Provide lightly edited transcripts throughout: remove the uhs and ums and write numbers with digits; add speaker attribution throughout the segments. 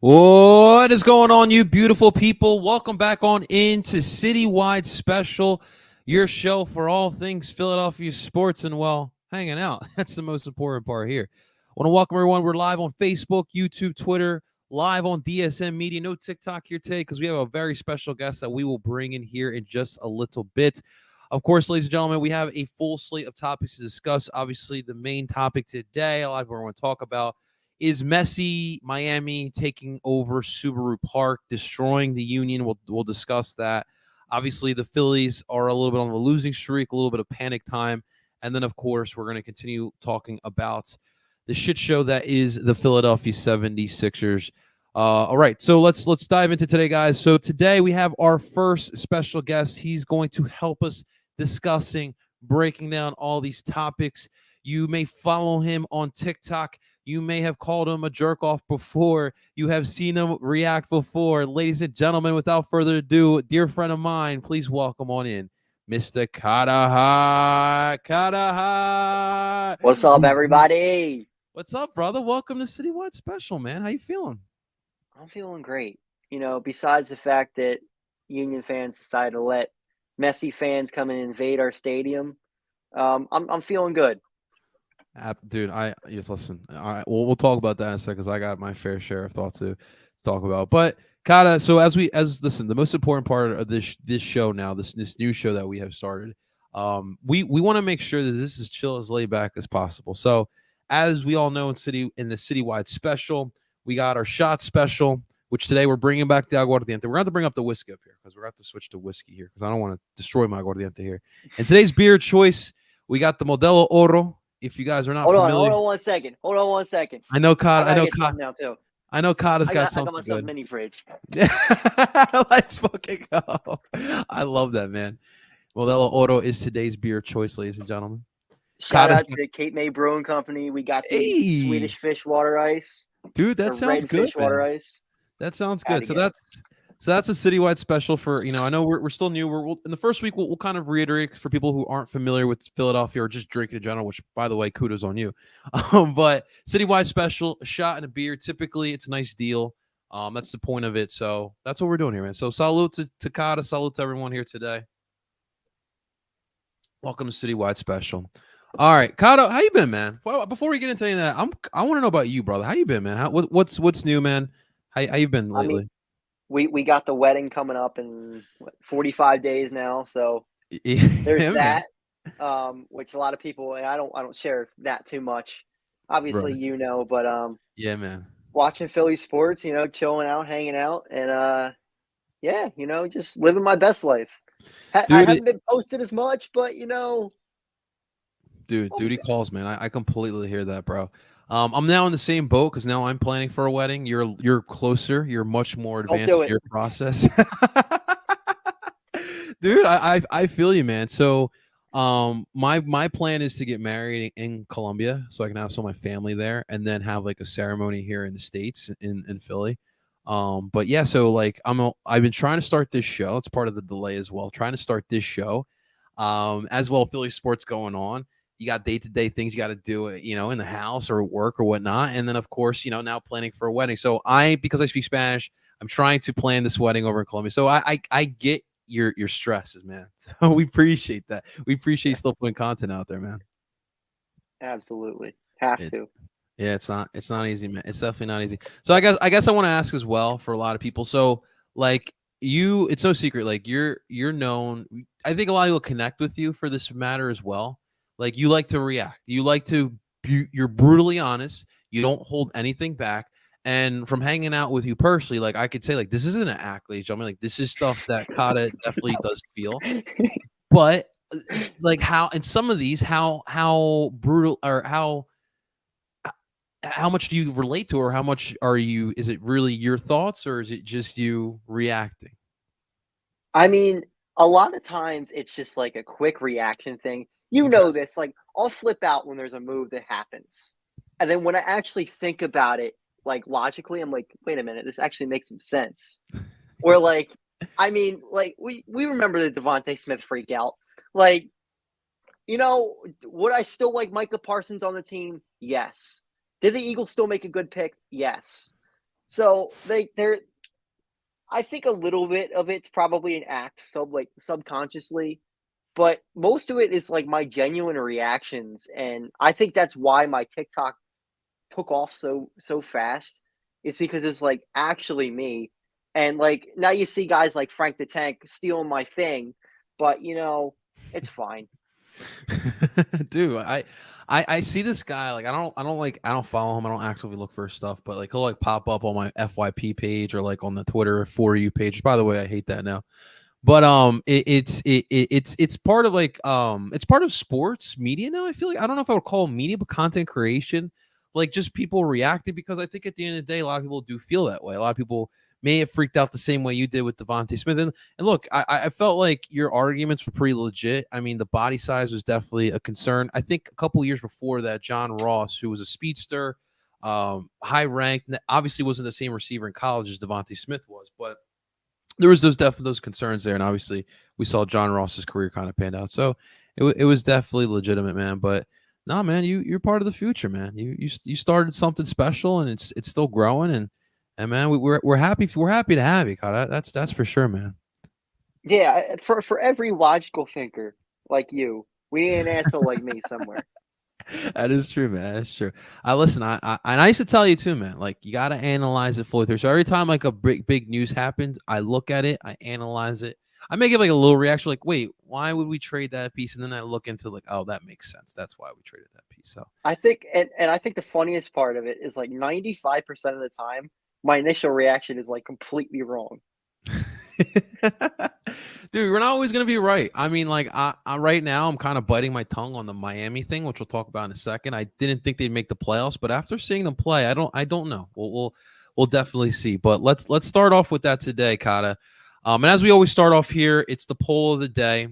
Speaker 1: What is going on, you beautiful people? Welcome back on into Citywide Special, your show for all things Philadelphia sports and, well, hanging out. That's the most important part here. I want to welcome everyone. We're live on Facebook, YouTube, Twitter, live on DSM-Media. No TikTok here today because we have a very special guest that we will bring in here in just a little bit. Of course, ladies and gentlemen, we have a full slate of topics to discuss. Obviously, the main topic today, a lot of people want to talk about, is Messi, Miami taking over Subaru Park, destroying the Union. We'll discuss that. Obviously, the Phillies are a little bit on a losing streak, a little bit of panic time. And then, of course, we're going to continue talking about the shit show that is the Philadelphia 76ers. All right, so let's dive into today, guys. So today we have our first special guest. He's going to help us discussing, breaking down all these topics. You may follow him on TikTok. You may have called him a jerk off before. You have seen him react before. Ladies and gentlemen, without further ado, dear friend of mine, please welcome on in Mr. Cahtah. Cahtah.
Speaker 2: What's up, everybody?
Speaker 1: What's up, brother? Welcome to Citywide Special, man. How you feeling?
Speaker 2: I'm feeling great. You know, besides the fact that Union fans decided to let Messi fans come and invade our stadium, I'm feeling good.
Speaker 1: Dude, just listen. All right, we'll talk about that in a second because I got my fair share of thoughts to talk about. But Cahtah, so listen, the most important part of this show now, this new show that we have started, we want to make sure that this is chill, as laid back as possible. So as we all know, in the Citywide Special, we got our shot special, which today we're bringing back the aguardiente. We're going to have to bring up the whiskey up here because we're going to have to switch to whiskey here because I don't want to destroy my aguardiente here. And today's beer choice, we got the Modelo Oro. If you guys are not familiar,
Speaker 2: hold on one second.
Speaker 1: I know Cahtah. I know Cahtah
Speaker 2: now too.
Speaker 1: I know Cahtah's got something.
Speaker 2: I got myself
Speaker 1: good.
Speaker 2: A mini fridge.
Speaker 1: Let's fucking go. I love that, man. Modelo Oro is today's beer choice, ladies and gentlemen.
Speaker 2: Shout out to the Cape May Brewing Company. We got the Swedish fish water ice.
Speaker 1: Dude, that sounds good.
Speaker 2: Fish water ice.
Speaker 1: That sounds good. So that's a Citywide Special for, I know we're still new. We'll in the first week, we'll kind of reiterate for people who aren't familiar with Philadelphia or just drinking in general, which, by the way, kudos on you. But Citywide Special, a shot and a beer. Typically, it's a nice deal. That's the point of it. So that's what we're doing here, man. So salute to Cahtah. Salute to everyone here today. Welcome to Citywide Special. All right, Cahtah, how you been, man? Well, before we get into any of that, I want to know about you, brother. How you been, man? What's new, man? How you been lately?
Speaker 2: I mean, we got the wedding coming up in 45 days now, so there's that. Which a lot of people, and I don't share that too much. Obviously, right. But
Speaker 1: yeah, man.
Speaker 2: Watching Philly sports, chilling out, hanging out, and yeah, just living my best life. I haven't been posted as much, but
Speaker 1: Dude, duty calls, man. I completely hear that, bro. I'm now in the same boat because now I'm planning for a wedding. You're closer. You're much more advanced in your process. Dude, I feel you, man. So my plan is to get married in Colombia so I can have some of my family there and then have like a ceremony here in the States in Philly. But yeah, so like I've been trying to start this show. It's part of the delay as well. Trying to start this show. As well, Philly sports going on. you got day-to-day things you got to do, in the house or work or whatnot. And then of course, now planning for a wedding. So because I speak Spanish, I'm trying to plan this wedding over in Colombia. So I get your stresses, man. So we appreciate that. We appreciate still putting content out there, man.
Speaker 2: Absolutely. Have
Speaker 1: It's
Speaker 2: to.
Speaker 1: Yeah, it's not easy, man. It's definitely not easy. So I guess I want to ask as well for a lot of people. So like it's no secret, like you're known. I think a lot of people connect with you for this matter as well. Like you like to react. You like to you're brutally honest. You don't hold anything back. And from hanging out with you personally, like I could say, like this isn't an accolade. I mean, like this is stuff that Cahtah definitely does feel. But like how and some of these, how brutal or how much do you relate to, or how much is it really your thoughts, or is it just you reacting?
Speaker 2: I mean, a lot of times it's just like a quick reaction thing. You
Speaker 1: Okay.
Speaker 2: know this, like I'll flip out when there's a move that happens. And then when I actually think about it, like logically, I'm like, wait a minute, this actually makes some sense. Or like, I mean, like we remember the Devontae Smith freak out. Like, would I still like Micah Parsons on the team? Yes. Did the Eagles still make a good pick? Yes. So they're I think a little bit of it's probably an act, subconsciously, but most of it is like my genuine reactions, and I think that's why my TikTok took off so fast. It's because it's like actually me, and like now you see guys like Frank the Tank stealing my thing, but it's fine.
Speaker 1: Dude, I see this guy, like I don't follow him. I don't actively look for his stuff, but like he'll like pop up on my FYP page or like on the Twitter for you page. By the way, I hate that now. But it's part of like it's part of sports media now. I feel like I don't know if I would call it media, but content creation, like just people reacting, because I think at the end of the day, a lot of people do feel that way. A lot of people may have freaked out the same way you did with Devontae Smith. And look, I felt like your arguments were pretty legit. I mean, the body size was definitely a concern. I think a couple years before that, John Ross, who was a speedster, high ranked, obviously wasn't the same receiver in college as Devontae Smith was, but there was those concerns there, and obviously we saw John Ross's career kind of panned out. So it was definitely legitimate, man. But no, man, you're part of the future, man. You started something special, and it's still growing, and man, we're happy to have you, Kyle. That's for sure, man.
Speaker 2: Yeah, for every logical thinker like you, we need an asshole like me somewhere.
Speaker 1: That is true, man. That's true. I listen. And I used to tell you too, man. Like you got to analyze it fully through. So every time like a big news happens, I look at it, I analyze it. I may give like a little reaction, like, "Wait, why would we trade that piece?" And then I look into like, "Oh, that makes sense. That's why we traded that piece." So
Speaker 2: I think, and I think the funniest part of it is like 95% of the time, my initial reaction is like completely wrong.
Speaker 1: dude, we're not always gonna be right. I mean, like I right now I'm kind of biting my tongue on the Miami thing, which we'll talk about in a second. I didn't think they'd make the playoffs, but after seeing them play, I don't know. We'll definitely see. But let's start off with that today, Cahtah. And as we always start off here, it's the poll of the day.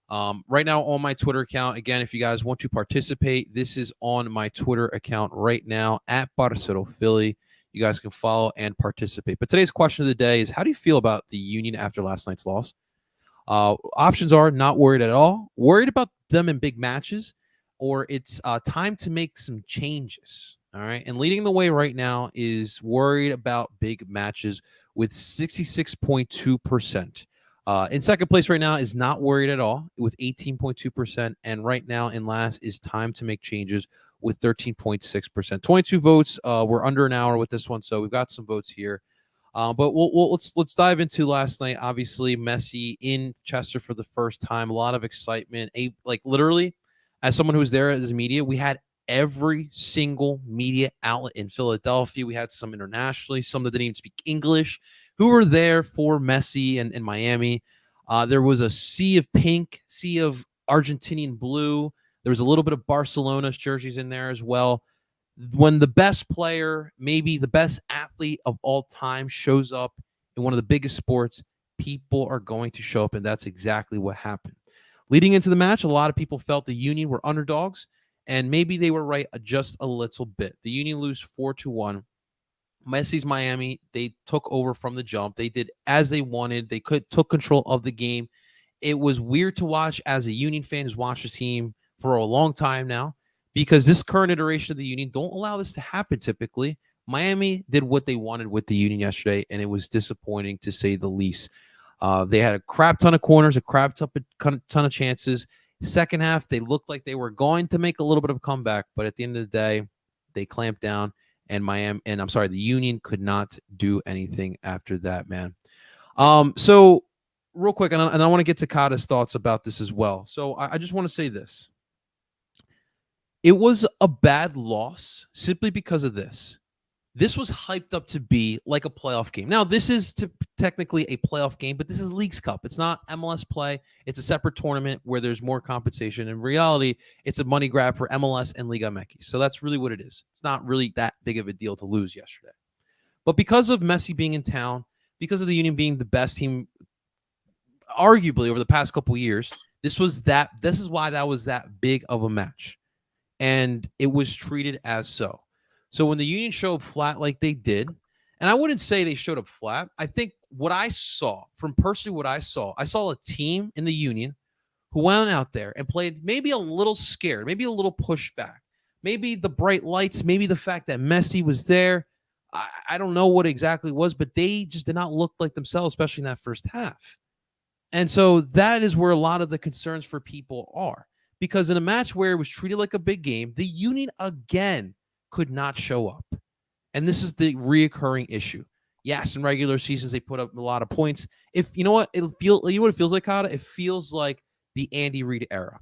Speaker 1: Right now on my Twitter account, again, if you guys want to participate, this is on my Twitter account right now at Barcelo Philly. You guys can follow and participate. But today's question of the day is: how do you feel about the Union after last night's loss? Options are not worried at all, worried about them in big matches, or it's time to make some changes. All right. And leading the way right now is worried about big matches with 66.2%. In second place right now is not worried at all with 18.2%. And right now in last is time to make changes with 13.6%. 22 votes. We're under an hour with this one, so we've got some votes here. But let's dive into last night. Obviously, Messi in Chester for the first time. A lot of excitement. Like literally, as someone who was there as media, we had every single media outlet in Philadelphia. We had some internationally, some that didn't even speak English, who were there for Messi and Miami. There was a sea of pink, sea of Argentinian blue. There was a little bit of Barcelona's jerseys in there as well. When the best player, maybe the best athlete of all time, shows up in one of the biggest sports, people are going to show up, and that's exactly what happened. Leading into the match, a lot of people felt the Union were underdogs, and maybe they were right just a little bit. The Union lose 4-1. Messi's Miami, they took over from the jump. They did as they wanted. Took control of the game. It was weird to watch as a Union fan who's watched the team for a long time now, because this current iteration of the Union don't allow this to happen typically. Miami did what they wanted with the Union yesterday, and it was disappointing to say the least. They had a crap ton of corners, a crap ton of chances. Second half, they looked like they were going to make a little bit of a comeback, but at the end of the day, they clamped down, and the Union could not do anything after that, man. So real quick, and I want to get to Cahtah's thoughts about this as well. So I just want to say this. It was a bad loss simply because of this. This was hyped up to be like a playoff game. Now, this is technically a playoff game, but this is Leagues Cup. It's not MLS play. It's a separate tournament where there's more compensation. In reality, it's a money grab for MLS and Liga MX. So that's really what it is. It's not really that big of a deal to lose yesterday. But because of Messi being in town, because of the Union being the best team, arguably over the past couple of years, this is why that was that big of a match. And it was treated as so. So when the Union showed up flat like they did, and I wouldn't say they showed up flat. I think what I saw I saw a team in the Union who went out there and played maybe a little scared, maybe a little pushback, maybe the bright lights, maybe the fact that Messi was there. I don't know what exactly was, but they just did not look like themselves, especially in that first half. And so that is where a lot of the concerns for people are. Because in a match where it was treated like a big game, the Union again could not show up. And this is the reoccurring issue. Yes, in regular seasons, they put up a lot of points. You know what it feels like, Cahtah? It feels like the Andy Reid era.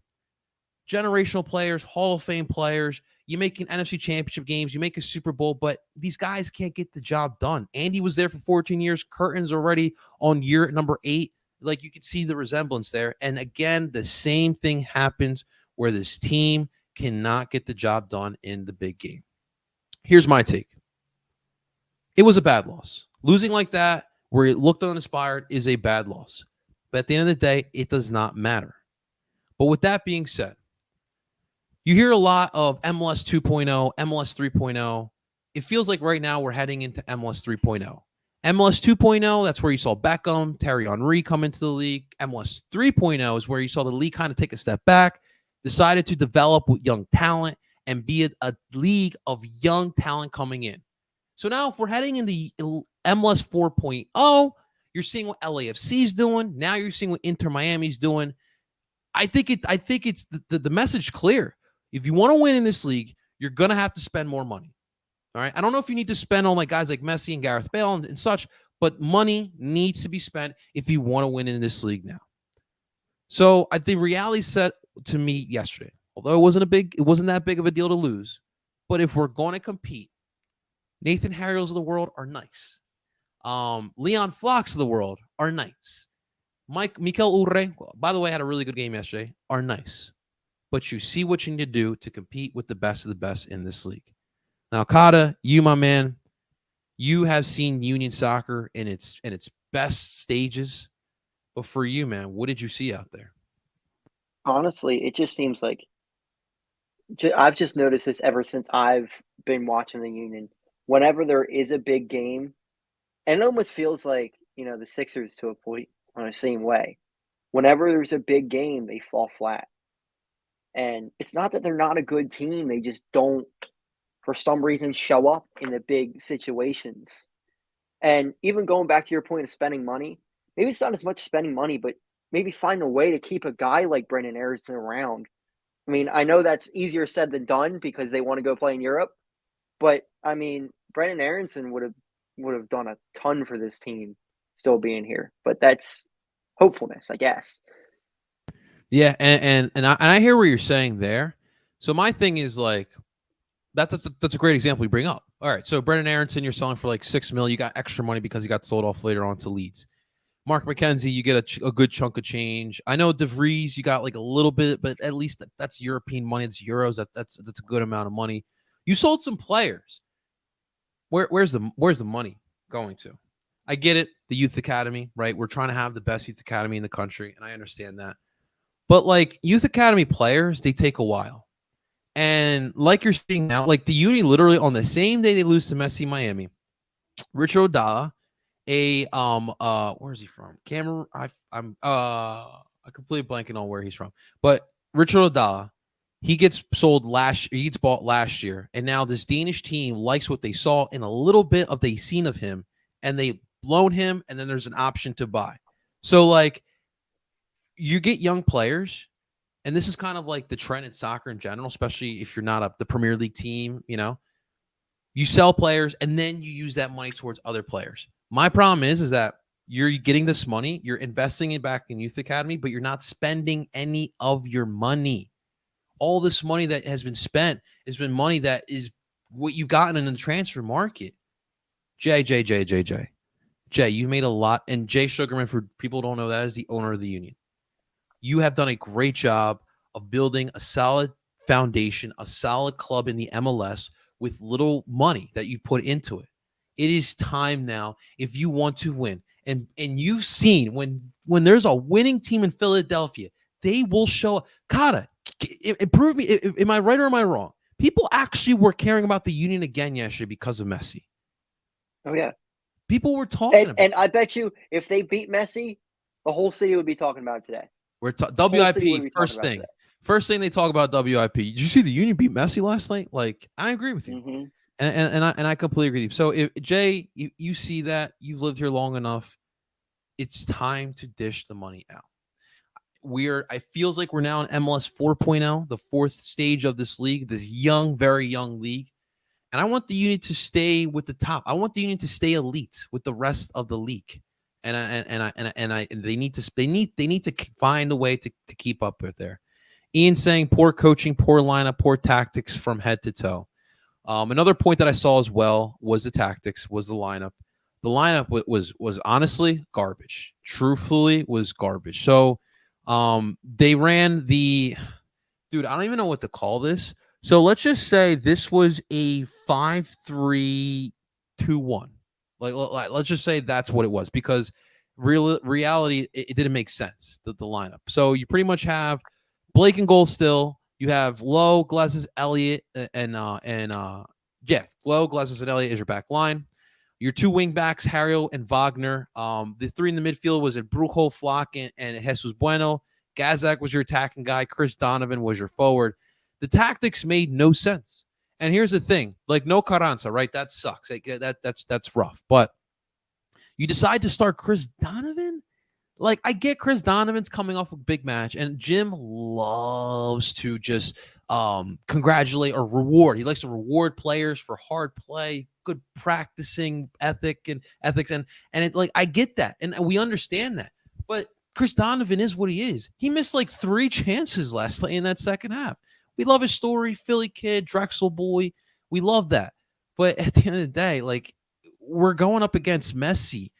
Speaker 1: Generational players, Hall of Fame players. You make an NFC Championship games, you make a Super Bowl, but these guys can't get the job done. Andy was there for 14 years. Curtin's already on year number 8. Like, you can see the resemblance there. And again, the same thing happens where this team cannot get the job done in the big game. Here's my take. It was a bad loss. Losing like that, where it looked uninspired, is a bad loss. But at the end of the day, it does not matter. But with that being said, you hear a lot of MLS 2.0, MLS 3.0. It feels like right now we're heading into MLS 3.0. MLS 2.0, that's where you saw Beckham, Thierry Henry come into the league. MLS 3.0 is where you saw the league kind of take a step back, decided to develop with young talent and be a league of young talent coming in. So now if we're heading in the MLS 4.0, you're seeing what LAFC is doing. Now you're seeing what Inter Miami's doing. I think it's the message clear. If you want to win in this league, you're going to have to spend more money. All right. I don't know if you need to spend on like guys like Messi and Gareth Bale and such, but money needs to be spent if you want to win in this league now. So the reality set to me yesterday, although it wasn't that big of a deal to lose, but if we're going to compete, Nathan Harriels of the world are nice. Leon Flocks of the world are nice. Mikel Urre, by the way, had a really good game yesterday, are nice. But you see what you need to do to compete with the best of the best in this league. Now, Cahtah, you, my man, you have seen Union soccer in its best stages. But for you, man, what did you see out there?
Speaker 2: Honestly, it just seems like I've just noticed this ever since I've been watching the Union. Whenever there is a big game, and it almost feels like, the Sixers to a point on the same way. Whenever there's a big game, they fall flat. And it's not that they're not a good team. They just don't, for some reason, show up in the big situations. And even going back to your point of spending money, maybe it's not as much spending money, but maybe find a way to keep a guy like Brendan Aronson around. I mean, I know that's easier said than done because they want to go play in Europe. But, I mean, Brendan Aronson would have done a ton for this team still being here. But that's hopefulness, I guess.
Speaker 1: Yeah, and I hear what you're saying there. So my thing is like, that's a great example you bring up. All right, so Brendan Aronson, you're selling for like $6 million. You got extra money because he got sold off later on to Leeds. Mark McKenzie, you get a good chunk of change. I know DeVries, you got like a little bit, but at least that's European money. It's euros. That's a good amount of money. You sold some players. Where's the money going to? I get it, the youth academy, right? We're trying to have the best youth academy in the country, and I understand that. But like youth academy players, they take a while. And like you're seeing now, like the Uni literally on the same day they lose to Messi Miami, Richard Odaa, where is he from? Cameroon. I'm completely blanking on where he's from. But Richard Odaa He gets sold he gets bought last year, and now this Danish team likes what they saw in a little bit of they seen of him, and they loan him, and then there's an option to buy. So like, you get young players, and this is kind of like the trend in soccer in general, especially if you're not the Premier League team. You sell players, and then you use that money towards other players. My problem is that you're getting this money, you're investing it back in youth academy, but you're not spending any of your money. All this money that has been spent has been money that is what you've gotten in the transfer market. Jay, you made a lot. And Jay Sugarman, for people who don't know, that is the owner of the union. You have done a great job of building a solid foundation, a solid club in the MLS with little money that you've put into it. It is time now, if you want to win. And you've seen when there's a winning team in Philadelphia, they will show up. Cahtah, prove me, am I right or am I wrong? People actually were caring about the Union again yesterday because of Messi.
Speaker 2: Oh, yeah.
Speaker 1: People were talking about it.
Speaker 2: And I bet you if they beat Messi, the whole city would be talking about it today.
Speaker 1: WIP, first thing. First thing they talk about WIP. Did you see the Union beat Messi last night? Like, I agree with you.
Speaker 2: Mm-hmm.
Speaker 1: And I completely agree with you. So, if Jay, you see that, you've lived here long enough, it's time to dish the money out. I feels like we're now in MLS 4.0, the fourth stage of this league, this young, very young league. And I want the Union to stay with the top. I want the Union to stay elite with the rest of the league. And they need to find a way to keep up with there. Ian saying poor coaching, poor lineup, poor tactics from head to toe. Another point that I saw as well was the tactics, was the lineup. The lineup was honestly garbage. Truthfully, was garbage. So they ran I don't even know what to call this. So let's just say this was a 5-3-2-1. Like let's just say that's what it was, because reality, it didn't make sense, the lineup. So you pretty much have Blake and goal still. You have Lowe, Glesses, Elliott, and Lowe, Glesses, and Elliott is your back line. Your two wing backs, Harriel and Wagner. The three in the midfield was Brujo, Flock, and Jesus Bueno. Gazak was your attacking guy. Chris Donovan was your forward. The tactics made no sense. And here's the thing, like, no Carranza, right? That sucks. That's rough. But you decide to start Chris Donovan? Like, I get Chris Donovan's coming off a big match, and Jim loves to just congratulate or reward. He likes to reward players for hard play, good practicing ethics, and it, like, I get that, and we understand that. But Chris Donovan is what he is. He missed like 3 chances last night in that second half. We love his story, Philly kid, Drexel boy. We love that. But at the end of the day, like, we're going up against Messi,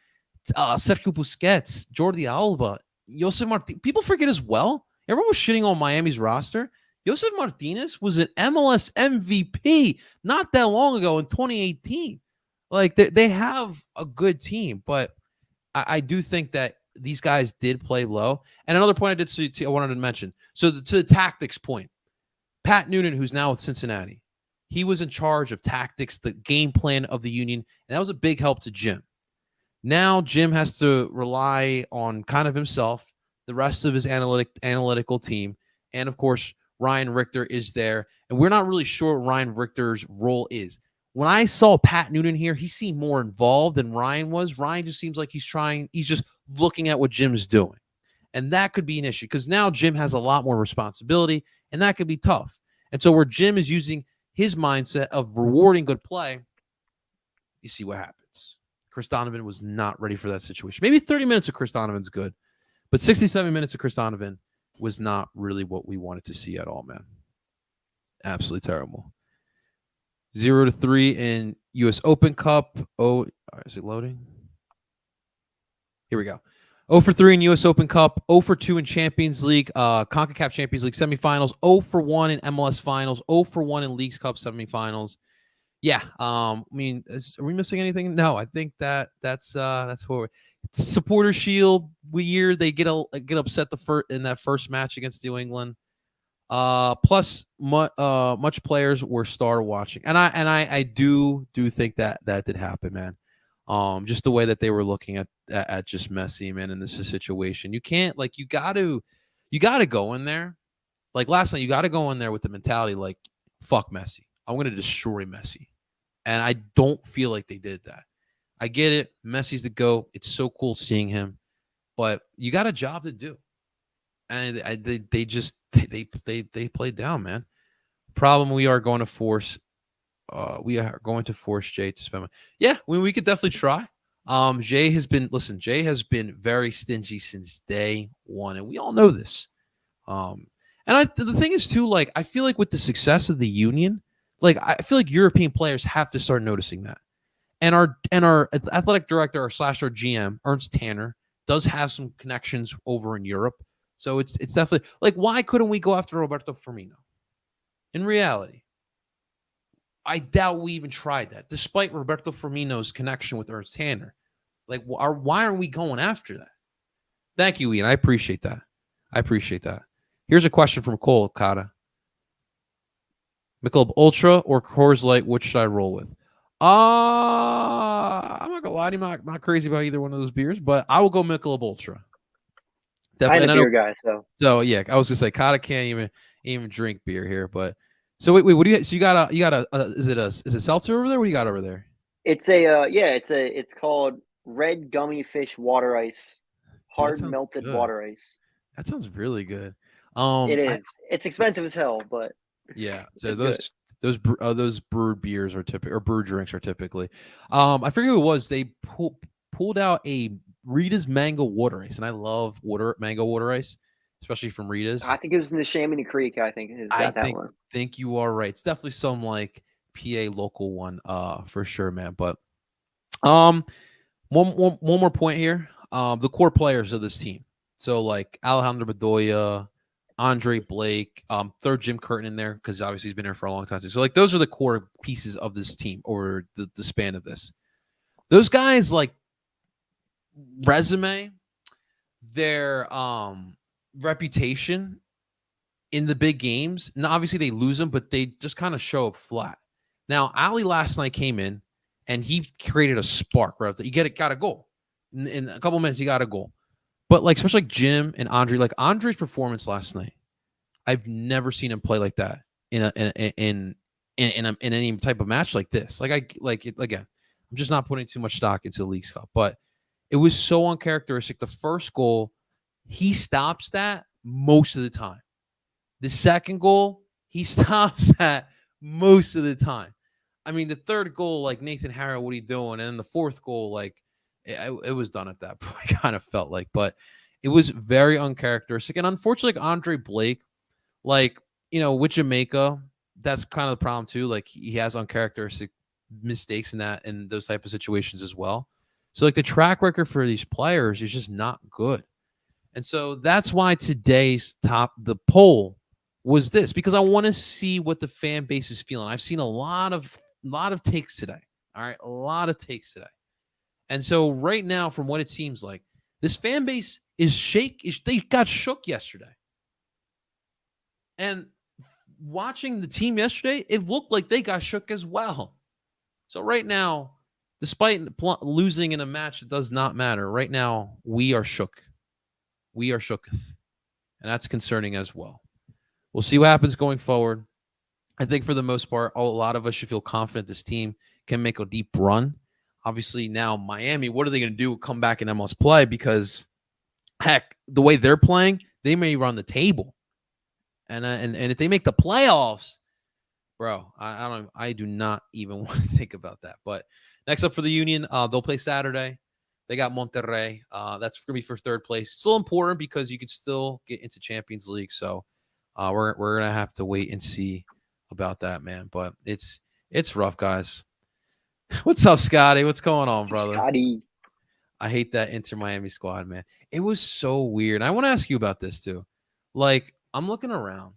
Speaker 1: Sergio Busquets, Jordi Alba, Josef Martinez. People forget as well. Everyone was shitting on Miami's roster. Josef Martinez was an MLS MVP not that long ago in 2018. Like, they have a good team, but I do think that these guys did play low. And another point I wanted to mention. So to the tactics point, Pat Noonan, who's now with Cincinnati, he was in charge of tactics, the game plan of the Union, and that was a big help to Jim. Now Jim has to rely on kind of himself, the rest of his analytical team, and of course Ryan Richter is there, and we're not really sure what Ryan Richter's role is. When I saw Pat Noonan here, he seemed more involved than Ryan was. Ryan just seems like he's just looking at what Jim's doing, and that could be an issue because now Jim has a lot more responsibility, and that could be tough. And so where Jim is using his mindset of rewarding good play, you see what happens. Chris Donovan was not ready for that situation. Maybe 30 minutes of Chris Donovan's good, but 67 minutes of Chris Donovan was not really what we wanted to see at all, man. Absolutely terrible. 0-3 in U.S. Open Cup. Is it loading? Here we go. 0-3 in U.S. Open Cup. 0-2 in Champions League, CONCACAF Champions League semifinals. 0-1 in MLS Finals. 0-1 in Leagues Cup semifinals. Yeah, are we missing anything? No, I think that's what we're. Supporter Shield weird. They get upset in that first match against New England. Plus, much players were star watching, and I do think that did happen, man. Just the way that they were looking at just Messi, man, in this situation. You can't, like, you got to go in there. Like last night, you got to go in there with the mentality like, fuck Messi. I'm going to destroy Messi. And I don't feel like they did that. I get it. Messi's the GOAT. It's so cool seeing him. But you got a job to do. And they just they played down, man. Problem we are going to force Jay to spend money. Yeah, we could definitely try. Jay has been very stingy since day one, and we all know this. And the thing is too, like I feel like with the success of the union, like I feel like European players have to start noticing that. And our athletic director or slash our GM Ernst Tanner does have some connections over in Europe, so it's definitely like why couldn't we go after Roberto Firmino? In reality, I doubt we even tried that, despite Roberto Firmino's connection with Ernst Tanner. Like, why aren't we going after that? Thank you, Ian. I appreciate that. Here's a question from Cole Cahtah. Michelob Ultra or Coors Light, which should I roll with? I'm not gonna lie to you, I'm not crazy about either one of those beers, but I will go Michelob Ultra.
Speaker 2: Definitely. I'm a beer guy,
Speaker 1: so yeah, I was gonna say Cahtah can't even drink beer here, but so wait, what do you? So you got is it seltzer over there? What do you got over there?
Speaker 2: It's it's called Red Gummy Fish Water Ice, hard melted
Speaker 1: good.
Speaker 2: water ice.
Speaker 1: That sounds really good.
Speaker 2: It is. It's expensive as hell, but
Speaker 1: yeah. So those brewed beers are typical, or brewed drinks are typically. I forget who it was. They pulled out a Rita's mango water ice, and I love mango water ice, especially from Rita's.
Speaker 2: I think it was in the Chamonix Creek. I think
Speaker 1: think you are right. It's definitely some like PA local one, for sure, man. But one more point here. The core players of this team. So like Alejandro Bedoya, Andre Blake, third Jim Curtin in there because obviously he's been here for a long time. So like those are the core pieces of this team over the span of this. Those guys like resume, their reputation in the big games. And obviously they lose them, but they just kind of show up flat. Now Ali last night came in and he created a spark. Right, you got a goal in a couple minutes. He got a goal. But like, especially like Jim and Andre, like Andre's performance last night, I've never seen him play like that in any type of match like this. Like again, I'm just not putting too much stock into the Leagues Cup, but it was so uncharacteristic. The first goal, he stops that most of the time. The second goal, he stops that most of the time. I mean, the third goal, like Nathan Harrow, what are you doing? And the fourth goal, like. It was done at that point. I kind of felt like, but it was very uncharacteristic. And unfortunately, like Andre Blake, like, with Jamaica, that's kind of the problem too. Like he has uncharacteristic mistakes in those type of situations as well. So like the track record for these players is just not good. And so that's why the poll was this, because I want to see what the fan base is feeling. I've seen a lot of takes today. All right. A lot of takes today. And so right now, from what it seems like, this fan base they got shook yesterday. And watching the team yesterday, it looked like they got shook as well. So right now, despite losing in a match that does not matter, right now, we are shook. We are shooketh. And that's concerning as well. We'll see what happens going forward. I think for the most part, a lot of us should feel confident this team can make a deep run. Obviously, now Miami, what are they going to do? Come back in MLS play? Because, heck, the way they're playing, they may run the table. And if they make the playoffs, bro, I do not even want to think about that. But next up for the Union, they'll play Saturday. They got Monterrey. That's going to be for third place. Still important because you could still get into Champions League. So we're going to have to wait and see about that, man. But it's rough, guys. What's up, Scotty? What's going on, brother?
Speaker 2: Scotty.
Speaker 1: I hate that Inter Miami squad, man. It was so weird. I want to ask you about this too. Like, I'm looking around,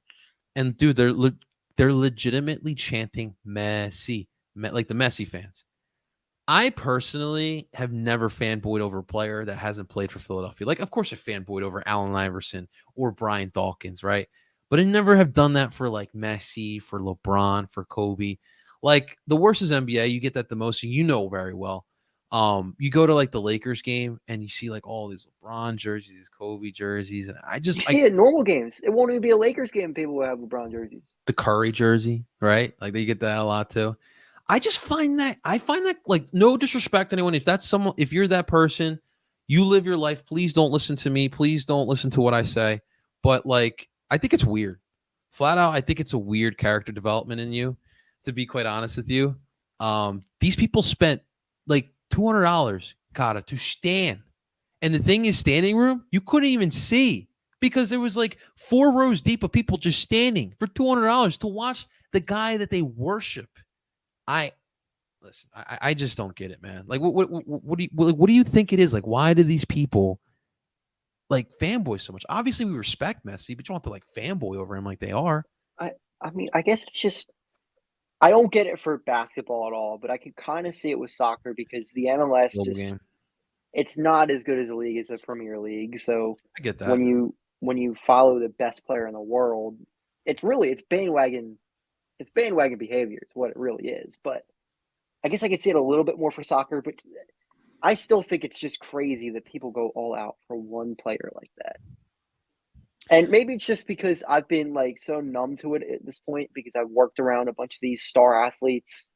Speaker 1: and dude, they're legitimately chanting Messi, like the Messi fans. I personally have never fanboyed over a player that hasn't played for Philadelphia. Like, of course, I fanboyed over Allen Iverson or Brian Dawkins, right? But I never have done that for like Messi, for LeBron, for Kobe. Like, the worst is NBA. You get that the most, very well. You go to like the Lakers game and you see like all these LeBron jerseys, these Kobe jerseys, and
Speaker 2: You see it in normal games. It won't even be a Lakers game. People will have LeBron jerseys.
Speaker 1: the Curry jersey, right? Like they get that a lot too. I find that like no disrespect to anyone. If that's someone, if you're that person, you live your life. Please don't listen to me. Please don't listen to what I say. But like, I think it's weird. Flat out, I think it's a weird character development in you. To be quite honest with you, these people spent like $200, Cahtah, to stand. And the thing is, standing room, you couldn't even see because there was like 4 rows deep of people just standing for $200 to watch the guy that they worship. I listen. I just don't get it, man. Like, what do you think it is? Like, why do these people like fanboy so much? Obviously, we respect Messi, but you don't have to like fanboy over him like they are.
Speaker 2: I mean, I guess it's just I don't get it for basketball at all, but I can kind of see it with soccer because the MLS
Speaker 1: Global
Speaker 2: just
Speaker 1: game.
Speaker 2: it's not as good as a league as the Premier League. So
Speaker 1: I get that.
Speaker 2: when you follow the best player in the world, it's bandwagon behavior is what it really is. But I guess I could see it a little bit more for soccer, but I still think it's just crazy that people go all out for one player like that. And maybe it's just because I've been like so numb to it at this point because I've worked around a bunch of these star athletes,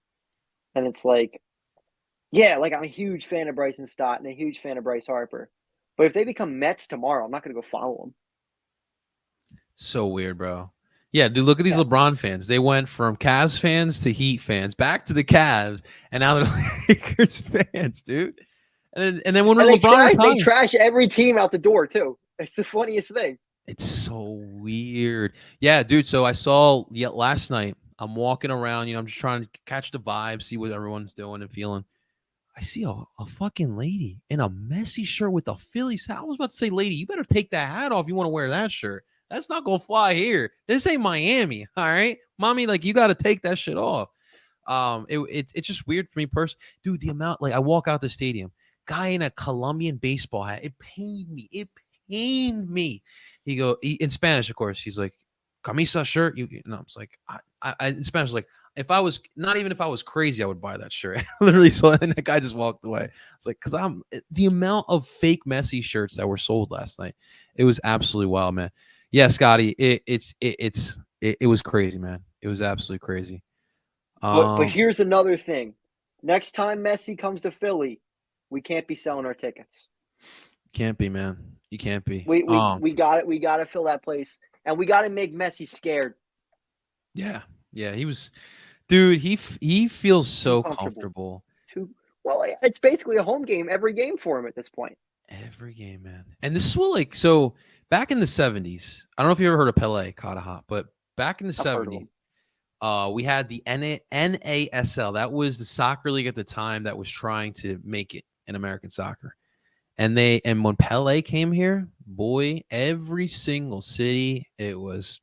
Speaker 2: and it's like, yeah, like I'm a huge fan of Bryson Stott and a huge fan of Bryce Harper, but if they become Mets tomorrow, I'm not going to go follow them.
Speaker 1: So weird, bro. Yeah, dude, look at these LeBron fans. They went from Cavs fans to Heat fans, back to the Cavs, and now they're Lakers fans, dude. And then when LeBron
Speaker 2: they trash every team out the door too. It's the funniest thing.
Speaker 1: It's so weird. Yeah, dude. So I saw last night. I'm walking around, I'm just trying to catch the vibe, see what everyone's doing and feeling. I see a fucking lady in a Messi shirt with a Phillies hat. I was about to say, lady, you better take that hat off. You want to wear that shirt. That's not going to fly here. This ain't Miami. All right. Mommy, like, you got to take that shit off. It's just weird for me personally. Dude, the amount, like, I walk out the stadium, guy in a Colombian baseball hat. It pained me. In Spanish, of course, he's like, camisa shirt. I was like, I in Spanish, like, if I was crazy, I would buy that shirt. Literally, so and that guy just walked away. It's like, because the amount of fake Messi shirts that were sold last night, it was absolutely wild, man. Yeah, Scotty, it was crazy, man. It was absolutely crazy.
Speaker 2: But here's another thing. Next time Messi comes to Philly, we can't be selling our tickets.
Speaker 1: Can't be, man. You can't be.
Speaker 2: We got it. We got to fill that place, and we got to make Messi scared.
Speaker 1: Yeah, he was, dude. He feels so comfortable.
Speaker 2: Well, it's basically a home game every game for him at this point.
Speaker 1: Every game, man. And this is what so back in the 70s. I don't know if you ever heard of Pele, Cahtah, but back in the 70s, we had the NASL. That was the soccer league at the time that was trying to make it in American soccer. And when Pele came here, boy, every single city, it was,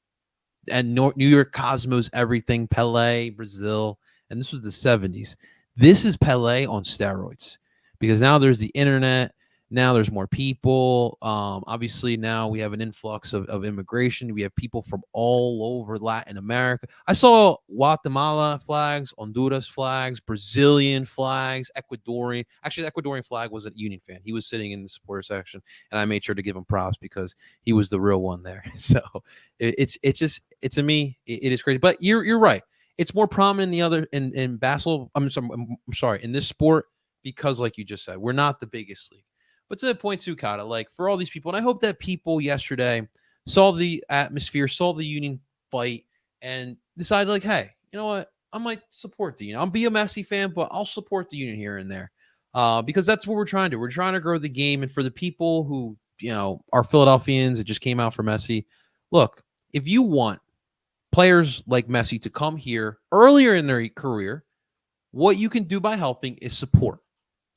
Speaker 1: and New York Cosmos, everything, Pele, Brazil, and this was the 70s. This is Pele on steroids because now there's the internet. Now there's more people. Obviously, now we have an influx of immigration. We have people from all over Latin America. I saw Guatemala flags, Honduras flags, Brazilian flags, Ecuadorian. Actually, the Ecuadorian flag was a Union fan. He was sitting in the supporter section, and I made sure to give him props because he was the real one there. So it's to me, it is crazy. But you're right. It's more prominent in basketball. I'm sorry, in this sport because, like you just said, we're not the biggest league. But to the point too, Cahtah, like for all these people, and I hope that people yesterday saw the atmosphere, saw the Union fight, and decided like, hey, you know what? I might support the Union. I'll be a Messi fan, but I'll support the Union here and there because that's what we're trying to do. We're trying to grow the game, and for the people who are Philadelphians that just came out for Messi, look, if you want players like Messi to come here earlier in their career, what you can do by helping is support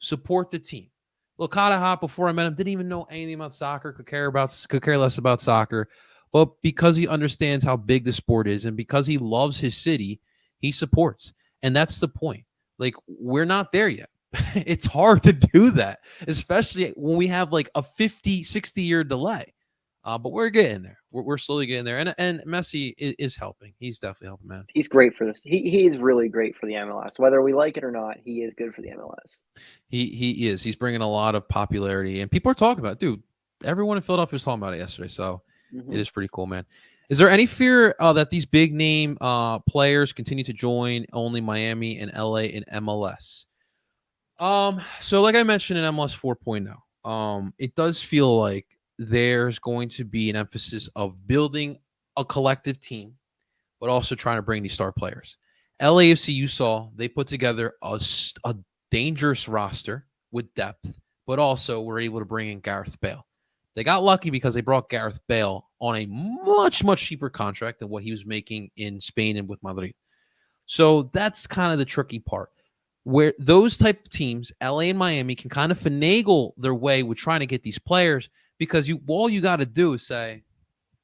Speaker 1: the team. Look, Cahtah, before I met him, didn't even know anything about soccer, could care less about soccer. But because he understands how big the sport is and because he loves his city, he supports. And that's the point. Like, we're not there yet. It's hard to do that, especially when we have like a 50, 60-year delay. But we're getting there. We're slowly getting there, and Messi is helping. He's definitely helping, man.
Speaker 2: He's great for this. He is really great for the MLS. Whether we like it or not, he is good for the MLS.
Speaker 1: He is. He's bringing a lot of popularity, and people are talking about it. Dude, everyone in Philadelphia was talking about it yesterday, so it is pretty cool, man. Is there any fear that these big name players continue to join only Miami and LA in MLS? So like I mentioned in MLS 4.0, it does feel like there's going to be an emphasis of building a collective team, but also trying to bring these star players. LAFC, you saw, they put together a dangerous roster with depth, but also were able to bring in Gareth Bale. They got lucky because they brought Gareth Bale on a much, much cheaper contract than what he was making in Spain and with Madrid. So that's kind of the tricky part, where those type of teams, LA and Miami, can kind of finagle their way with trying to get these players, because all you got to do is say,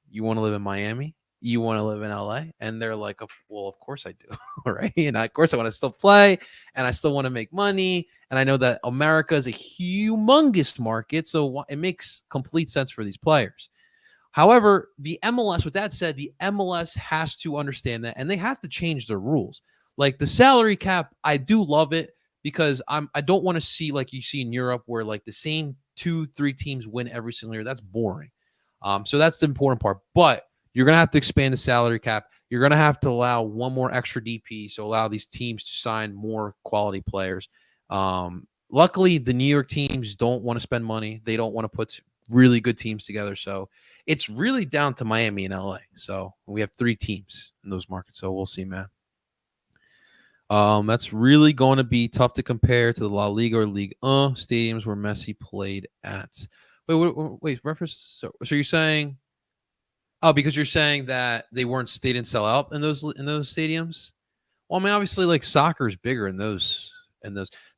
Speaker 1: you want to live in Miami? You want to live in LA? And they're like, well, of course I do. Right. And of course I want to still play, and I still want to make money. And I know that America is a humongous market, so it makes complete sense for these players. However, the MLS, with that said, the MLS has to understand that, and they have to change their rules. Like the salary cap, I do love it, because I don't want to see, like you see in Europe, where like the same 2-3 teams win every single year. That's boring. So that's the important part. But you're going to have to expand the salary cap. You're going to have to allow one more extra DP, so allow these teams to sign more quality players. Luckily, the New York teams don't want to spend money. They don't want to put really good teams together. So it's really down to Miami and LA. So we have 3 teams in those markets. So we'll see, man. That's really going to be tough to compare to the La Liga or Ligue 1 stadiums where Messi played at. Wait, reference. So you're saying? Oh, because you're saying that they didn't sell out in those stadiums. Well, I mean, obviously, like soccer is bigger in those.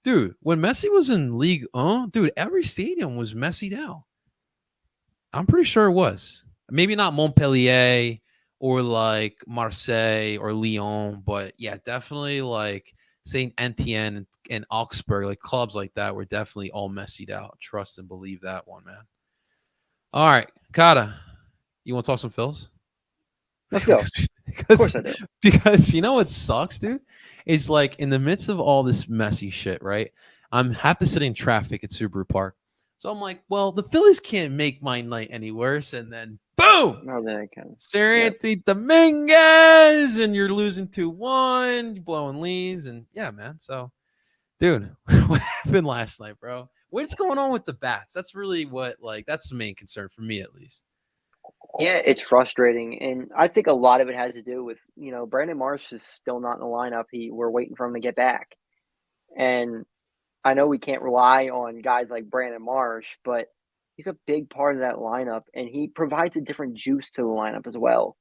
Speaker 1: Dude, when Messi was in League, dude, every stadium was Messied out. I'm pretty sure it was. Maybe not Montpellier or like Marseille or Lyon, but yeah, definitely like Saint Etienne and Augsburg, like clubs like that were definitely all Messied out. Trust and believe that one, man. All right, Cahtah. You want to talk some Phils?
Speaker 2: Let's go. Of course I do.
Speaker 1: Because you know what sucks, dude? It's like in the midst of all this messy shit, right? Have to sit in traffic at Subaru Park. So I'm like, well, the Phillies can't make my night any worse. And then boom!
Speaker 2: No, they can.
Speaker 1: Seranthony Dominguez, and you're losing 2-1, blowing leads, and yeah, man. So, dude, what happened last night, bro? What's going on with the bats? That's really that's the main concern for me, at least.
Speaker 2: Yeah, it's frustrating, and I think a lot of it has to do with, Brandon Marsh is still not in the lineup. We're waiting for him to get back, and I know we can't rely on guys like Brandon Marsh, but he's a big part of that lineup, and he provides a different juice to the lineup as well.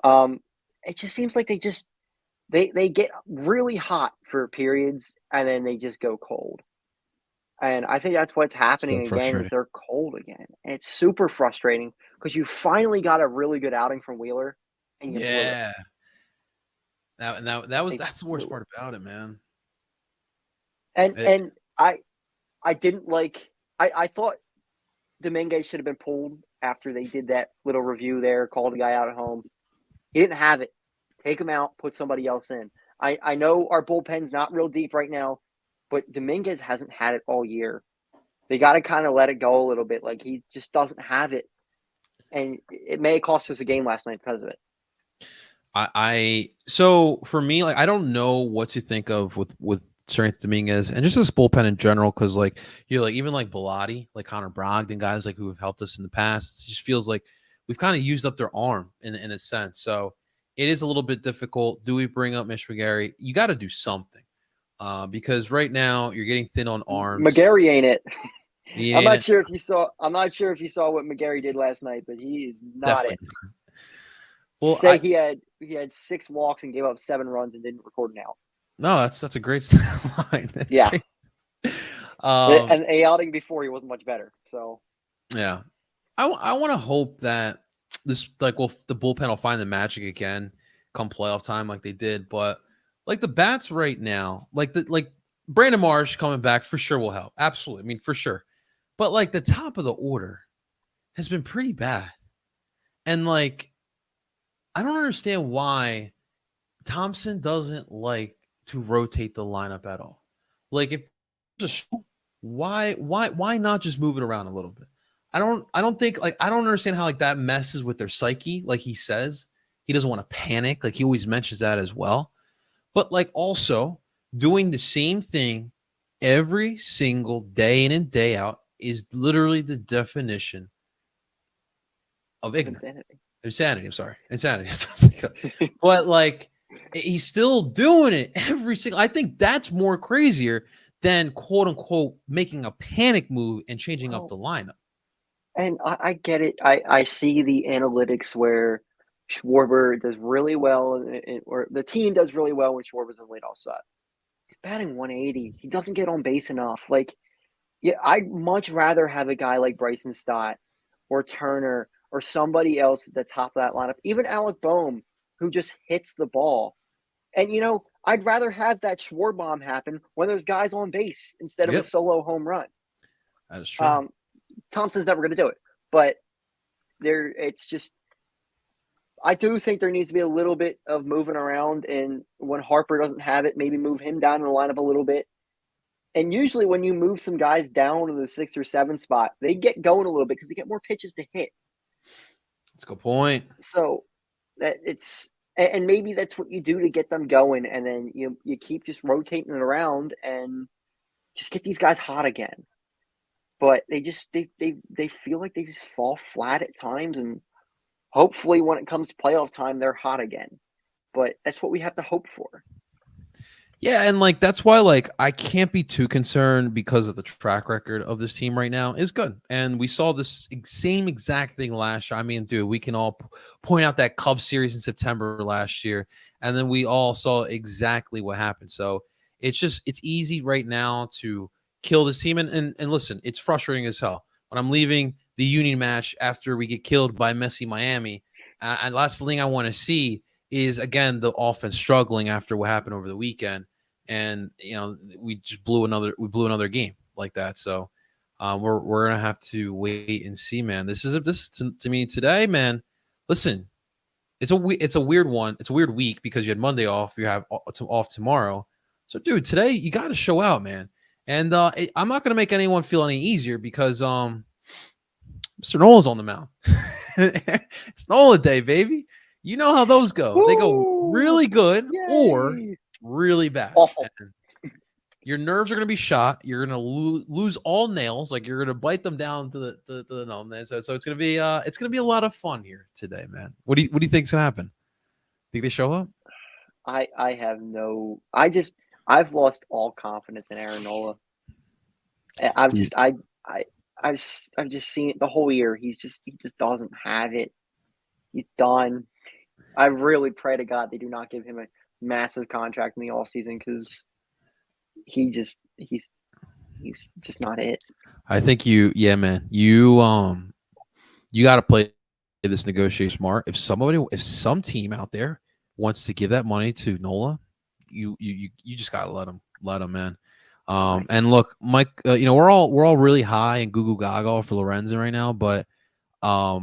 Speaker 2: It just seems like they get really hot for periods, and then they just go cold. And I think that's what's happening again, is they're cold again. And it's super frustrating because you finally got a really good outing from Wheeler, and you blew it.
Speaker 1: That's the worst part about it, man.
Speaker 2: And I didn't like I thought Dominguez should have been pulled after they did that little review there, called the guy out at home. He didn't have it. Take him out, put somebody else in. I know our bullpen's not real deep right now, but Dominguez hasn't had it all year. They got to kind of let it go a little bit. Like, he just doesn't have it. And it may have cost us a game last night because of it.
Speaker 1: So for me, like, I don't know what to think of with Seranthony Dominguez and just this bullpen in general, because like even like Bellotti, like Connor Brogdon, guys like who have helped us in the past, it just feels like we've kind of used up their arm in a sense. So it is a little bit difficult. Do we bring up Mitch McGarry? You got to do something. Because right now you're getting thin on arms.
Speaker 2: McGarry ain't it. I'm not sure if you saw what McGarry did last night, but he is not Definitely. It. Well, he had 6 walks and gave up 7 runs and didn't record an out.
Speaker 1: No, that's a great line.
Speaker 2: Yeah. And the outing before, he wasn't much better. So
Speaker 1: yeah, I want to hope that this the bullpen will find the magic again come playoff time like they did, but. Like the bats right now, like Brandon Marsh coming back for sure will help. Absolutely. I mean, for sure. But like the top of the order has been pretty bad. And like, I don't understand why Thompson doesn't like to rotate the lineup at all. Like, if just why not just move it around a little bit? I don't think, like, I don't understand how like that messes with their psyche. Like he says, he doesn't want to panic. Like he always mentions that as well. But like also doing the same thing every single day in and day out is literally the definition of ignorance.
Speaker 2: Insanity.
Speaker 1: Insanity. I'm sorry. Insanity. But like he's still doing it every single. I think that's more crazier than quote unquote making a panic move and changing up the lineup.
Speaker 2: And I get it. I see the analytics where Schwarber does really well, or the team does really well when Schwarber's in the leadoff spot. He's batting 180. He doesn't get on base enough. Like, yeah, I'd much rather have a guy like Bryson Stott or Turner or somebody else at the top of that lineup, even Alec Boehm, who just hits the ball. And, I'd rather have that Schwarbomb happen when there's guys on base instead of a solo home run.
Speaker 1: That is true.
Speaker 2: Thompson's never going to do it. But it's just, I do think there needs to be a little bit of moving around. And when Harper doesn't have it, maybe move him down in the lineup a little bit. And usually when you move some guys down to the 6 or 7 spot, they get going a little bit because they get more pitches to hit.
Speaker 1: That's a good point.
Speaker 2: So and maybe that's what you do to get them going. And then you keep just rotating it around and just get these guys hot again. But they feel like they just fall flat at times. And hopefully when it comes to playoff time, they're hot again. But that's what we have to hope for.
Speaker 1: Yeah, and like that's why like I can't be too concerned because of the track record of this team right now is good. And we saw this same exact thing last year. I mean, dude, we can all point out that Cubs series in September last year, and then we all saw exactly what happened. So it's easy right now to kill this team. And listen, it's frustrating as hell when I'm leaving the Union match after we get killed by Messi Miami. And last thing I want to see is again the offense struggling after what happened over the weekend, and we just blew another game like that. So we're gonna have to wait and see, man. This to me today, man. Listen, it's a weird one. It's a weird week because you had Monday off. You have off tomorrow. So, dude, today you got to show out, man. And I'm not gonna make anyone feel any easier because Mr. Nola's on the mound. It's Nola day, baby. You know how those go. Woo! They go really good or really bad.
Speaker 2: Awful.
Speaker 1: And your nerves are going to be shot. You're going to lose all nails. Like you're going to bite them down to the gnome. So it's going to be a lot of fun here today, man. What do you think's going to happen? Think they show up?
Speaker 2: I have no. I've lost all confidence in Aaron Nola. I've just seen it the whole year. He just doesn't have it. He's done. I really pray to God they do not give him a massive contract in the offseason because he's just not it.
Speaker 1: I think man. You got to play this negotiation smart. If some team out there wants to give that money to Nola, you just got to let him, man. And look, Mike, we're all really high and goo goo gaga for Lorenzen right now, but I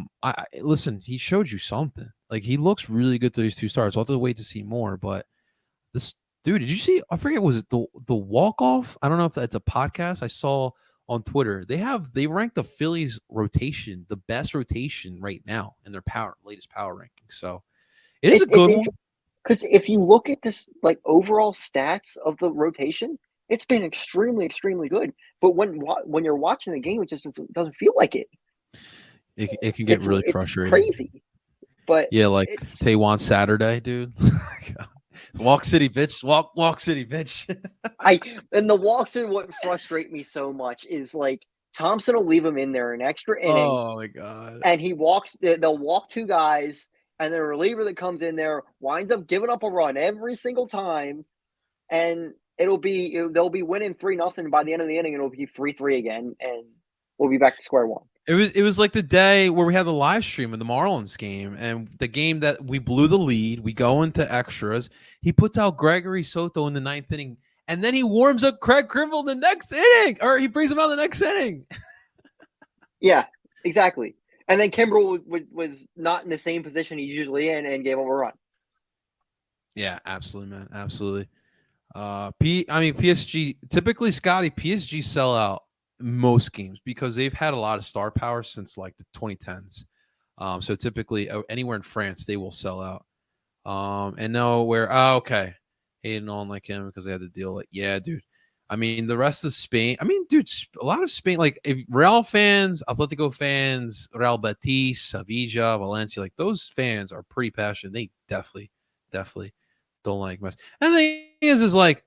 Speaker 1: listen, he showed you something. Like he looks really good through these 2 starts. I'll have to wait to see more. But this dude, did you see? I forget, was it the walk off? I don't know if that's a podcast I saw on Twitter. They ranked the Phillies rotation the best rotation right now in their latest power ranking. So it is a good one.
Speaker 2: Because if you look at this like overall stats of the rotation, it's been extremely, extremely good. But when you're watching the game, it just doesn't feel like it.
Speaker 1: It can get really frustrating.
Speaker 2: Crazy. But
Speaker 1: yeah, like Taiwan Saturday, dude. Walk City, bitch. Walk City, bitch.
Speaker 2: And the walks in what frustrate me so much is like Thompson will leave him in there an extra inning.
Speaker 1: Oh my god!
Speaker 2: And they'll walk 2 guys, and the reliever that comes in there winds up giving up a run every single time, and they'll be winning 3-0 by the end of the inning. It'll be 3-3 again, and we'll be back to square one.
Speaker 1: It was like the day where we had the live stream of the Marlins game, and the game that we blew the lead. We go into extras. He puts out Gregory Soto in the 9th inning, and then he warms up Craig Kimbrell in the next inning, or he brings him out in the next inning.
Speaker 2: Yeah, exactly. And then Kimbrel was not in the same position he's usually in and gave him a run.
Speaker 1: Yeah, absolutely, man. Absolutely. PSG typically, Scotty, PSG sell out most games because they've had a lot of star power since like the 2010s. So typically anywhere in France they will sell out. And nowhere. Oh, okay. Hating on like him because they had to deal. Like, yeah, dude. I mean, the rest of Spain. I mean, dude, a lot of Spain. Like, if Real fans, Atletico fans, Real Betis, Sevilla, Valencia, like those fans are pretty passionate. They definitely don't like mess. And the thing is like,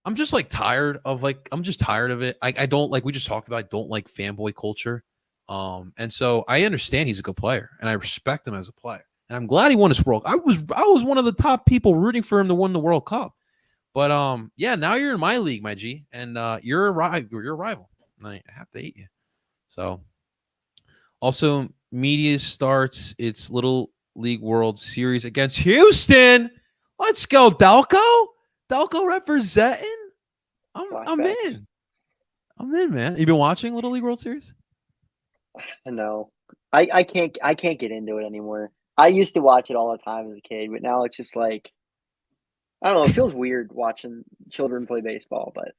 Speaker 1: I'm just like tired of like, I'm just tired of it. I don't like. We just talked about. I don't like fanboy culture. And so I understand he's a good player, and I respect him as a player. And I'm glad he won his World. I was one of the top people rooting for him to win the World Cup. But yeah, now you're in my league, my G, and you're a rival. You're a rival. And I have to hate you. So also, media starts its Little League World Series against Houston. Let's go, Delco. Delco representing. I'm
Speaker 2: Flashbacks.
Speaker 1: in. I'm in, man. You been watching Little League World Series?
Speaker 2: No, I can't get into it anymore. I used to watch it all the time as a kid, but now it's just like I don't know. It feels weird watching children play baseball, but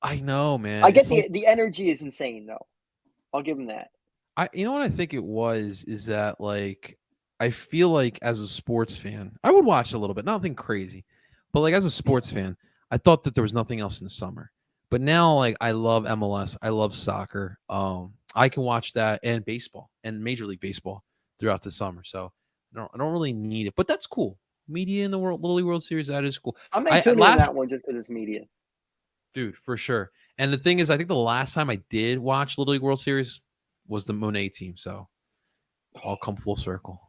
Speaker 1: I know, man.
Speaker 2: I get
Speaker 1: It's like
Speaker 2: the energy is insane though. I'll give them that.
Speaker 1: you know what I think it was is that like I feel like as a sports fan, I would watch a little bit, nothing crazy, but like as a sports fan, I thought that there was nothing else in the summer. But now like I love MLS, I love soccer. I can watch that and baseball and Major League Baseball throughout the summer. So I don't really need it, but that's cool. Media in the Little League World Series, that is cool.
Speaker 2: I may
Speaker 1: I
Speaker 2: tune in
Speaker 1: last
Speaker 2: that one just because it's media.
Speaker 1: dude for sure. And the thing is, I think the last time I did watch Little League World Series was the Monet team. So all come full circle.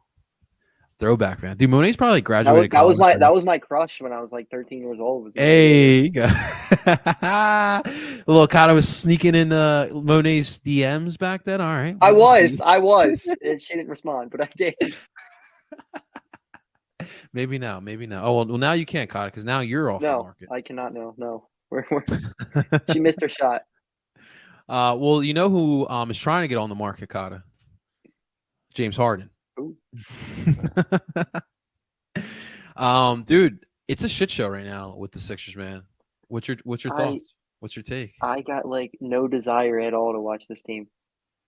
Speaker 1: Throwback, man. Dude, Monet's probably graduated college.
Speaker 2: That was my crush when I was like 13 years old. Was Monet
Speaker 1: Hey, little Cahtah was sneaking in Monet's DMs back then. All right,
Speaker 2: I
Speaker 1: we'll see.
Speaker 2: was. She didn't respond, but I did.
Speaker 1: Maybe now. Oh well, now you can't, Cahtah, because now you're off the
Speaker 2: No,
Speaker 1: market.
Speaker 2: I cannot. No. She missed her shot.
Speaker 1: Well, you know who is trying to get on the market, Cahtah? James Harden. Dude, it's a shit show right now with the Sixers, man. What's your thoughts? What's your take?
Speaker 2: I got like no desire at all to watch this team.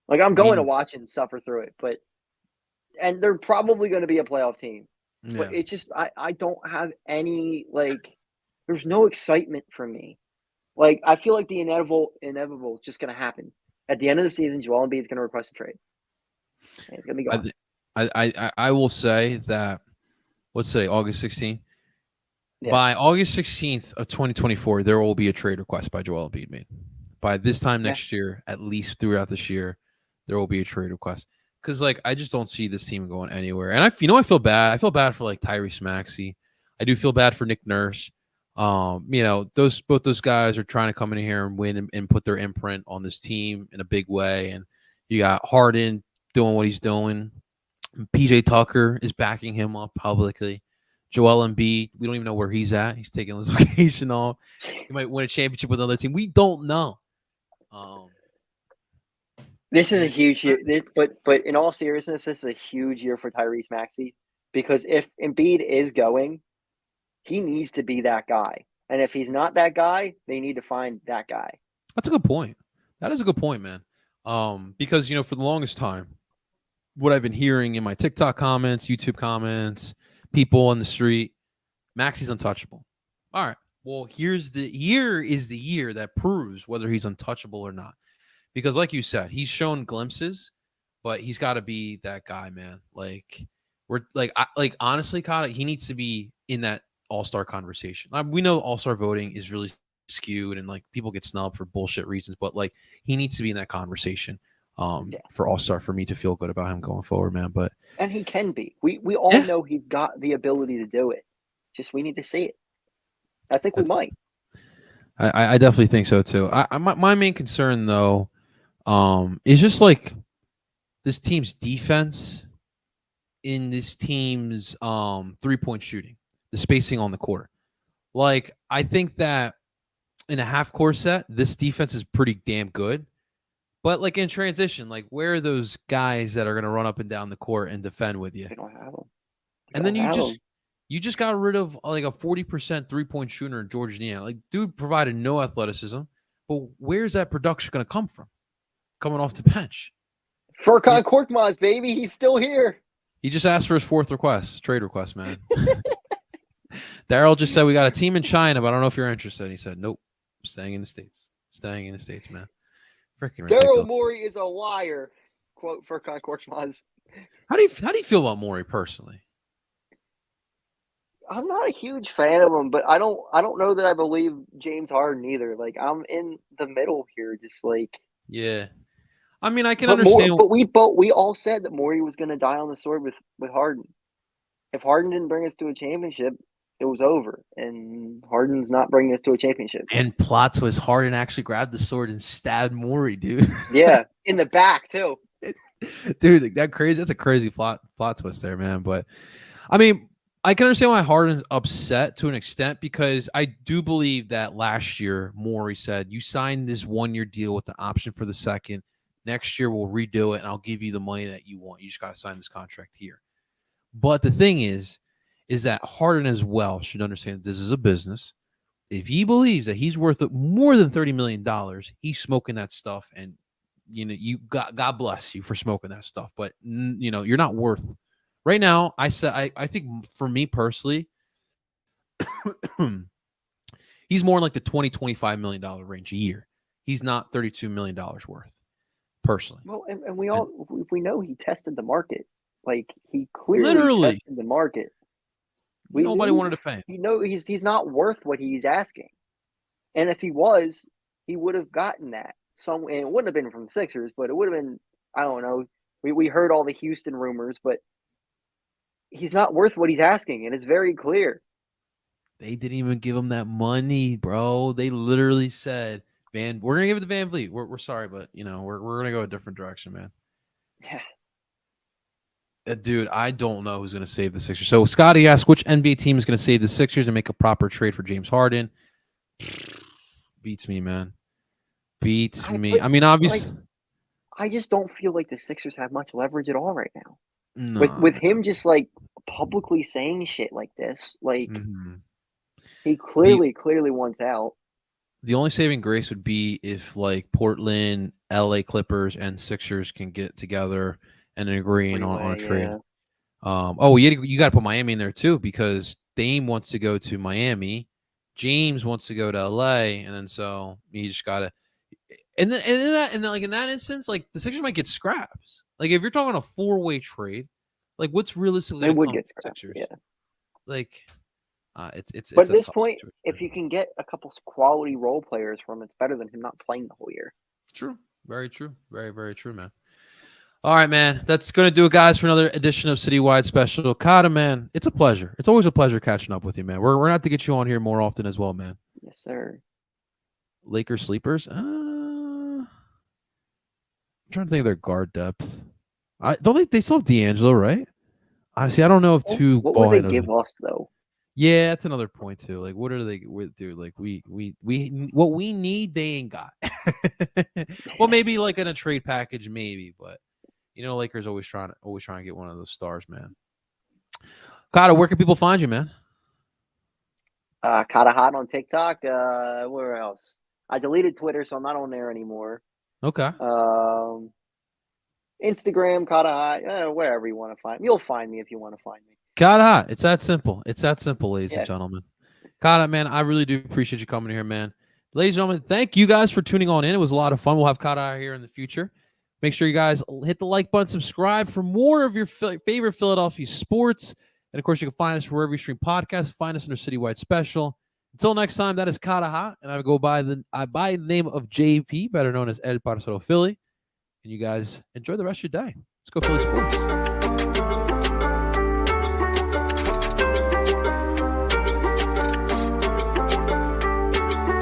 Speaker 2: Like I'm going to watch and suffer through it, and they're probably going to be a playoff team.
Speaker 1: Yeah.
Speaker 2: But it's just I don't have any like there's no excitement for me. Like I feel like the inevitable is just going to happen. At the end of the season, Joel Embiid is going to request a trade. And he's going to be gone.
Speaker 1: I will say that let's say August 16th. Yeah. By August 16th of 2024, there will be a trade request by Joel Embiid made. By this time next year, at least throughout this year, there will be a trade request. Because like I just don't see this team going anywhere. And I feel bad. I feel bad for like Tyrese Maxey. I do feel bad for Nick Nurse. Both those guys are trying to come in here and win and put their imprint on this team in a big way. And you got Harden doing what he's doing. PJ Tucker is backing him up publicly. Joel Embiid, we don't even know where he's at. He's taking his vacation off. He might win a championship with another team. We don't know.
Speaker 2: This is a huge year, but in all seriousness, this is a huge year for Tyrese Maxey because if Embiid is going, he needs to be that guy. And if he's not that guy, they need to find that guy.
Speaker 1: That's a good point. That is a good point, man. Because for the longest time, what I've been hearing in my TikTok comments, YouTube comments, people on the street, Maxey's untouchable. All right. Well, here is the year that proves whether he's untouchable or not. Because like you said, he's shown glimpses, but he's got to be that guy, man. Like honestly, Cahtah, he needs to be in that all-star conversation. We know all-star voting is really skewed and like people get snubbed for bullshit reasons, but like he needs to be in that conversation for all-star for me to feel good about him going forward, man.
Speaker 2: And he can be. We all know he's got the ability to do it. Just we need to see it. I think we might.
Speaker 1: I definitely think so too. My main concern though is just like this team's defense in this team's 3-point shooting, the spacing on the court. Like I think that in a half court set, this defense is pretty damn good. But like in transition, like where are those guys that are going to run up and down the court and defend with you?
Speaker 2: They don't have them.
Speaker 1: And then you just got rid of like a 40% 3-point shooter in George Niang. Like, dude provided no athleticism, but where's that production going to come from? Coming off the bench.
Speaker 2: Furkan Korkmaz, baby, he's still here.
Speaker 1: He just asked for his fourth trade request, man. Daryl just said we got a team in China, but I don't know if you're interested. And he said, nope, I'm staying in the States. Staying in the States, man. Freaking ridiculous.
Speaker 2: Daryl Morey is a liar. Quote Furkan Korkmaz.
Speaker 1: How do you feel about Morey personally?
Speaker 2: I'm not a huge fan of him, but I don't know that I believe James Harden either. Like, I'm in the middle here, just like.
Speaker 1: Yeah. I mean, I can understand.
Speaker 2: But we all said that Morey was going to die on the sword with Harden. If Harden didn't bring us to a championship, it was over. And Harden's not bringing us to a championship.
Speaker 1: And plot twist, Harden actually grabbed the sword and stabbed Morey, dude.
Speaker 2: Yeah, in the back too.
Speaker 1: Dude, that's a crazy plot twist there, man. But I mean, I can understand why Harden's upset to an extent, because I do believe that last year Morey said, you signed this 1-year deal with the option for the second. Next year we'll redo it and I'll give you the money that you want. You just got to sign this contract here. But the thing is that Harden as well should understand that this is a business. If he believes that he's worth more than $30 million, he's smoking that stuff. And, God bless you for smoking that stuff. But, you're not worth right now. I think for me personally, he's more in like the $20-25 million range a year. He's not $32 million worth. Personally.
Speaker 2: Well, and we know he tested the market. Like, he clearly tested the market.
Speaker 1: Nobody wanted to pay him.
Speaker 2: He's not worth what he's asking. And if he was, he would have gotten that. And it wouldn't have been from the Sixers, but it would have been, I don't know. We heard all the Houston rumors, but he's not worth what he's asking, and it's very clear.
Speaker 1: They didn't even give him that money, bro. They literally said, we're gonna give it to Van Vliet. We're sorry, but we're gonna go a different direction, man. Yeah, dude, I don't know who's gonna save the Sixers. So Scotty asked, which NBA team is gonna save the Sixers and make a proper trade for James Harden? Beats me, man. Beats me. I mean, obviously,
Speaker 2: I just don't feel like the Sixers have much leverage at all right now.
Speaker 1: No,
Speaker 2: with him just like publicly saying shit like this, like he clearly wants out.
Speaker 1: The only saving grace would be if like Portland, LA Clippers, and Sixers can get together and agree on a trade. Yeah. You got to put Miami in there too, because Dame wants to go to Miami, James wants to go to LA, and then so you just got to. And then in that instance, like the Sixers might get scraps. Like if you're talking a 4-way trade, like what's realistically
Speaker 2: they would get scraps.
Speaker 1: Sixers?
Speaker 2: Yeah.
Speaker 1: Like. It's
Speaker 2: but at this point, situation. If you can get a couple quality role players from him, it's better than him not playing the whole year.
Speaker 1: True. Very true. Very, very true, man. All right, man. That's going to do it, guys, for another edition of Citywide Special. Cahtah, man, it's a pleasure. It's always a pleasure catching up with you, man. We're going to have to get you on here more often as well, man.
Speaker 2: Yes, sir.
Speaker 1: Lakers sleepers? I'm trying to think of their guard depth. They still have D'Angelo, right? Honestly, I don't know if two.
Speaker 2: What would they give us, though?
Speaker 1: Yeah, that's another point too. Like, what are they do? Like, we what we need, they ain't got. Well, maybe like in a trade package, maybe, but Lakers always trying to get one of those stars, man. Cahtah, where can people find you, man?
Speaker 2: Cahtah Haht on TikTok. Where else? I deleted Twitter, so I'm not on there anymore.
Speaker 1: Okay.
Speaker 2: Instagram, Cahtah Haht. Wherever you want to find me, you'll find me if you want to find me.
Speaker 1: Cahtah, it's that simple. It's that simple, ladies and gentlemen. Cahtah, man, I really do appreciate you coming here, man. Ladies and gentlemen, thank you guys for tuning on in. It was a lot of fun. We'll have Cahtah here in the future. Make sure you guys hit the like button, subscribe for more of your favorite Philadelphia sports. And, of course, you can find us wherever you stream podcasts. Find us under Citywide Special. Until next time, that is Cahtah Haht, and I go by the name of JP, better known as El Parcero Philly. And you guys enjoy the rest of your day. Let's go Philly sports.